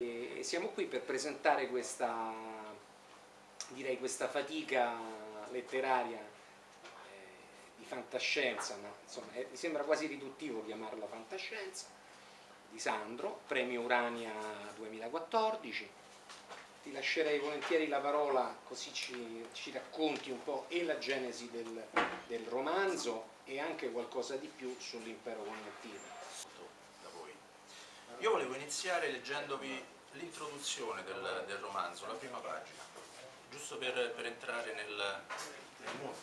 E siamo qui per presentare questa, direi, questa fatica letteraria di fantascienza, ma insomma mi sembra quasi riduttivo chiamarla fantascienza, di Sandro, premio Urania 2014. Ti lascerei volentieri la parola così ci racconti un po' e la genesi del romanzo e anche qualcosa di più sull'impero connettivo. Da voi. Io volevo iniziare leggendovi l'introduzione del romanzo, la prima pagina, giusto per entrare nel mood.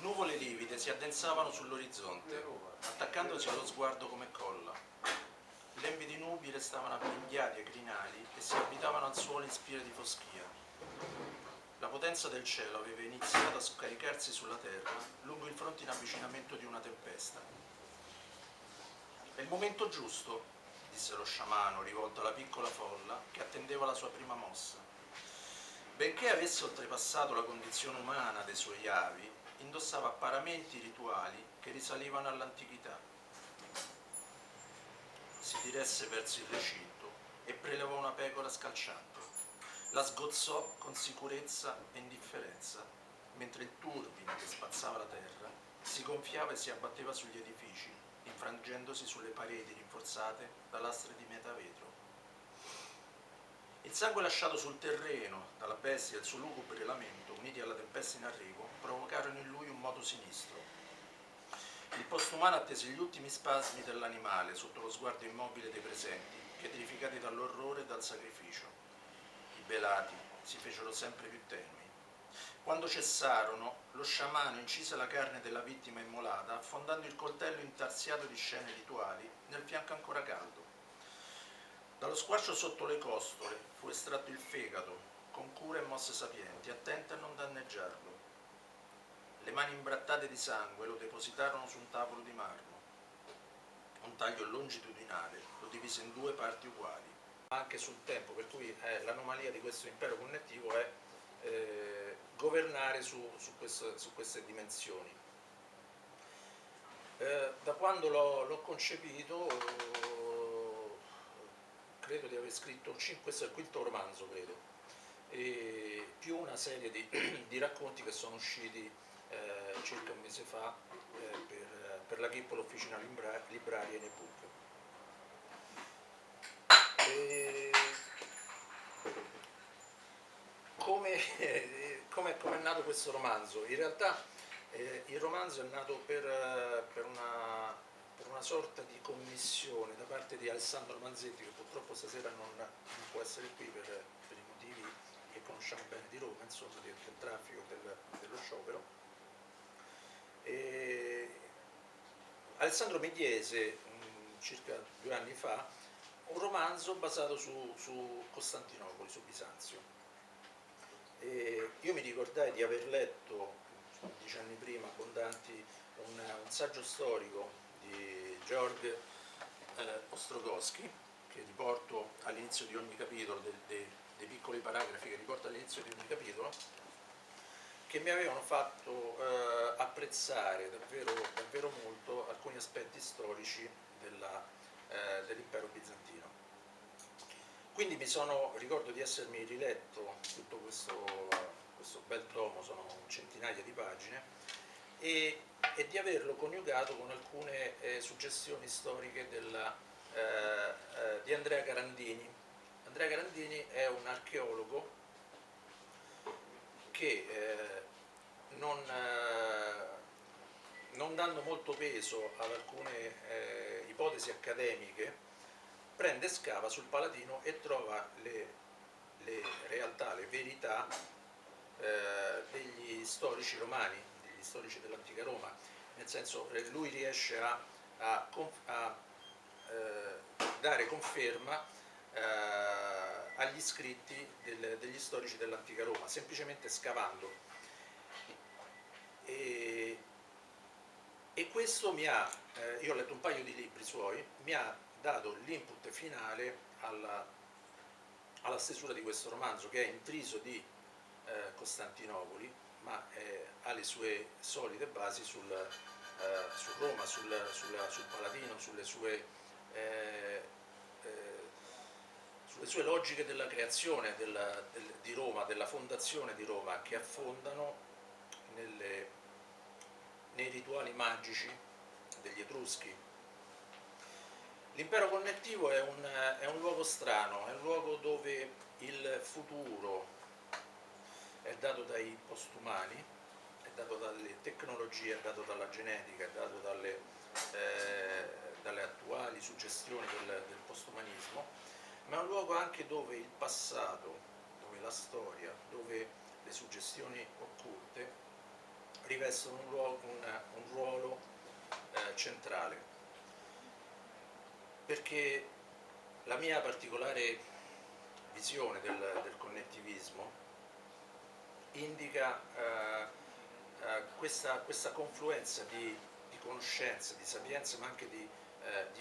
Nuvole livide si addensavano sull'orizzonte, attaccandosi allo sguardo come colla. Lembi di nubi restavano avvinghiati ai crinali e si avvitavano al suolo in spire di foschia. La potenza del cielo aveva iniziato a scaricarsi sulla terra lungo il fronte in avvicinamento di una tempesta. È il momento giusto, disse lo sciamano rivolto alla piccola folla che attendeva la sua prima mossa. Benché avesse oltrepassato la condizione umana dei suoi avi, indossava paramenti rituali che risalivano all'antichità. Si diresse verso il recinto e prelevò una pecora scalciante. La sgozzò con sicurezza e indifferenza, mentre il turbine che spazzava la terra si gonfiava e si abbatteva sugli edifici, infrangendosi sulle pareti rinforzate da lastre di metavetro. Il sangue lasciato sul terreno dalla bestia e il suo lugubre lamento, uniti alla tempesta in arrivo, provocarono in lui un moto sinistro. Il postumano attese gli ultimi spasmi dell'animale sotto lo sguardo immobile dei presenti, pietrificati dall'orrore e dal sacrificio. I belati si fecero sempre più tenui. Quando cessarono, lo sciamano incise la carne della vittima immolata, affondando il coltello intarsiato di scene rituali nel fianco ancora caldo. Dallo squarcio sotto le costole fu estratto il fegato, con cure e mosse sapienti, attente a non danneggiarlo. Le mani imbrattate di sangue lo depositarono su un tavolo di marmo. Un taglio longitudinale lo divise in due parti uguali. Anche sul tempo, per cui l'anomalia di questo impero connettivo è governare su queste dimensioni. Da quando l'ho concepito, credo di aver scritto questo è il quinto romanzo, credo, e più una serie di racconti che sono usciti circa un mese fa per la Ghippolo Officina Libraria in ebook. Come è nato questo romanzo? In realtà il romanzo è nato per una sorta di commissione da parte di Alessandro Manzetti, che purtroppo stasera non può essere qui per i motivi che conosciamo bene di Roma, insomma, del traffico, dello sciopero. Alessandro mi chiese circa 2 anni fa un romanzo basato su Costantinopoli, su Bisanzio. E io mi ricordai di aver letto 10 anni prima, abbondanti, un saggio storico di Georg Ostrogowski, che riporto all'inizio di ogni capitolo, dei piccoli paragrafi che riporto all'inizio di ogni capitolo, che mi avevano fatto apprezzare davvero molto alcuni aspetti storici dell'impero bizantino. Quindi ricordo di essermi riletto tutto questo bel tomo, sono centinaia di pagine, e di averlo coniugato con alcune suggestioni storiche di Andrea Carandini. Andrea Carandini è un archeologo che non dando molto peso ad alcune ipotesi accademiche, prende, scava sul Palatino e trova le realtà, le verità degli storici romani, degli storici dell'antica Roma, nel senso lui riesce a dare conferma agli scritti degli storici dell'antica Roma, semplicemente scavando. E questo io ho letto un paio di libri suoi, mi ha dato l'input finale alla stesura di questo romanzo, che è intriso di Costantinopoli, ma ha le sue solide basi su Roma, sul Palatino, eh, sulle sue logiche della creazione di Roma, della fondazione di Roma, che affondano nei rituali magici degli Etruschi. L'impero connettivo è un luogo strano, è un luogo dove il futuro è dato dai postumani, è dato dalle tecnologie, è dato dalla genetica, è dato dalle attuali suggestioni del postumanismo, ma è un luogo anche dove il passato, dove la storia, dove le suggestioni occulte rivestono un ruolo centrale, perché la mia particolare visione del connettivismo indica questa confluenza di conoscenze, di sapienze, ma anche di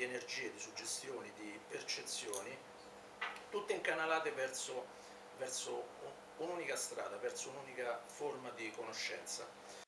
energie, di suggestioni, di percezioni, tutte incanalate verso un'unica strada, verso un'unica forma di conoscenza.